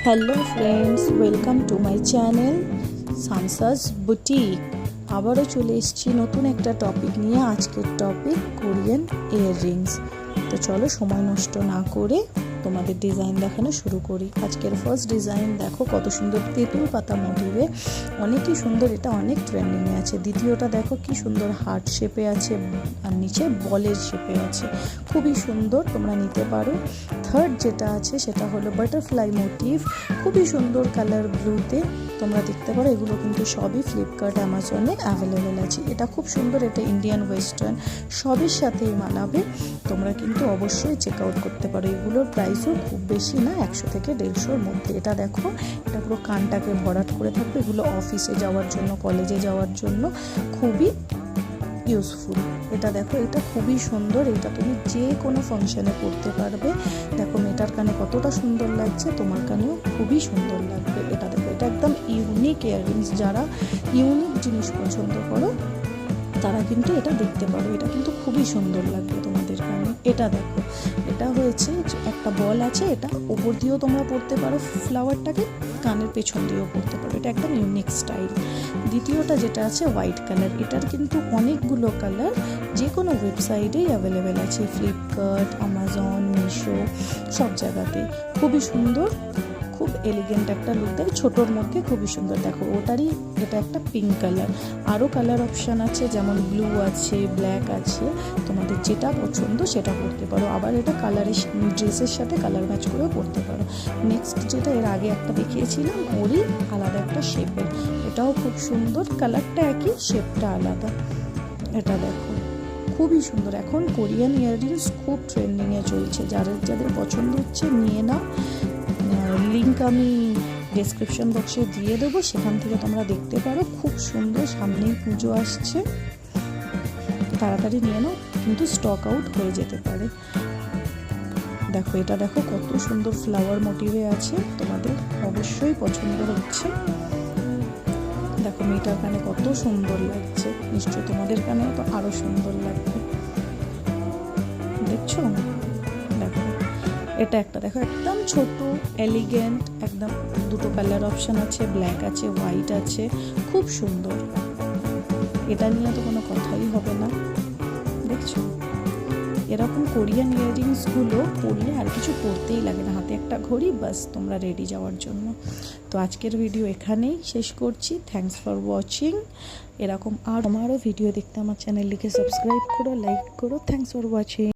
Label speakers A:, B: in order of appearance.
A: Hello friends, welcome to my channel সানসাস boutique. আবারও চলে এসেছি নতুন একটা টপিক নিয়ে। আজকের টপিক কোরিয়ান ইয়াররিংস। তো চলো সময় নষ্ট না করে তোমাদের ডিজাইন দেখানো শুরু করি। আজকের ফার্স্ট ডিজাইন দেখো কত সুন্দর, তেঁতুল পাতা মোটিভে, অনেকই সুন্দর, এটা অনেক ট্রেন্ডিংয়ে আছে। দ্বিতীয়টা দেখো কি সুন্দর হার্ট শেপে আছে আর নিচে বলের শেপে আছে, খুবই সুন্দর, তোমরা নিতে পারো। থার্ড যেটা আছে সেটা হলো বাটারফ্লাই মোটিভ, খুবই সুন্দর কালার ব্লুতে, তোমরা দেখতে পারো। এগুলো কিন্তু সবই ফ্লিপকার্ট, অ্যামাজনে অ্যাভেলেবেল আছে। এটা খুব সুন্দর, এটা ইন্ডিয়ান ওয়েস্টার্ন সবের সাথেই মানাবে, তোমরা কিন্তু অবশ্যই চেক আউট করতে পারো। এগুলোর প্রাইসও খুব বেশি না, 100 থেকে 150-র মধ্যে। এটা দেখো, এটা পুরো কানটাকে ভরাট করে থাকবে। এগুলো অফিসে যাওয়ার জন্য, কলেজে যাওয়ার জন্য খুবই ইউজফুল। এটা দেখো, এটা খুবই সুন্দর, এটা তুমি যে কোনো ফাংশানে পরতে পারবে। দেখো মেয়েটার কানে কতটা সুন্দর লাগছে, তোমার কানেও খুবই সুন্দর লাগবে। এটা দেখো, এটা একদম ইউনিক ইয়াররিংস। যারা ইউনিক জিনিস পছন্দ করো তারা কিন্তু এটা দেখতে পারো, এটা কিন্তু খুবই সুন্দর লাগবে তোমাদের কানে। এটা দেখো, এটা হয়েছে একটা বল আছে, এটা ওপর দিয়েও তোমরা পরতে পারো, ফ্লাওয়ারটাকে কানের পেছন দিয়েও পরতে পারো, এটা একদম ইউনিক স্টাইল। দ্বিতীয়টা যেটা আছে হোয়াইট কালার, এটার কিন্তু অনেকগুলো কালার যে কোনো ওয়েবসাইটেই অ্যাভেলেবেল আছে, ফ্লিপকার্ট, অ্যামাজন, মিশো, সব জায়গাতেই। খুবই সুন্দর, খুব এলিগেন্ট একটা লুক দেয়, ছোটোর মধ্যে খুবই সুন্দর। দেখো ওটারই এটা একটা পিঙ্ক কালার, আরও কালার অপশান আছে, যেমন ব্লু আছে, ব্ল্যাক আছে, তোমাদের যেটা পছন্দ সেটা পরতে পারো। আবার এটা কালারের ড্রেসের সাথে কালার ম্যাচ করেও পরতে পারো। নেক্সট যেটা এর আগে একটা দেখিয়েছিলাম, ওরই আলাদা একটা শেপের, এটাও খুব সুন্দর, কালারটা একই, শেপটা আলাদা। এটা দেখো খুবই সুন্দর। এখন কোরিয়ান ইয়াররিংস খুব ট্রেন্ডিংয়ে চলছে, যাদের পছন্দ হচ্ছে নিয়ে নাও। লিঙ্ক আমি ডেসক্রিপশন বক্সে দিয়ে দেবো, সেখান থেকে তোমরা দেখতে পারো। খুব সুন্দর, সামনেই পুজো আসছে, তাড়াতাড়ি নিয়ে নাও, কিন্তু স্টক আউট হয়ে যেতে পারে। দেখো এটা দেখো কত সুন্দর ফ্লাওয়ার মোটিভে আছে, তোমাদের অবশ্যই পছন্দ হচ্ছে। দেখো মেয়েটার কানে কত সুন্দর লাগছে, নিশ্চয় তোমাদের কানেও তো আরও সুন্দর লাগবে। দেখছো, দেখো এটা একটা দেখো, একদম ছোট, এলিগেন্ট, একদম দুটো কালার অপশান আছে, ব্ল্যাক আছে, হোয়াইট আছে, খুব সুন্দর। এটা নিয়ে তো কোনো কথাই হবে না। দেখছো, এরকম কোরিয়ান ইয়াররিংসগুলো পরলে আর কিছু পরতেই লাগে না, হাতে একটা ঘড়ি, বাস তোমরা রেডি যাওয়ার জন্য। তো আজকের ভিডিও এখানেই শেষ করছি। Thanks for watching. এরকম আর আমারও ভিডিও দেখতে আমার চ্যানেলটিকে সাবস্ক্রাইব করো, লাইক করো। Thanks for watching.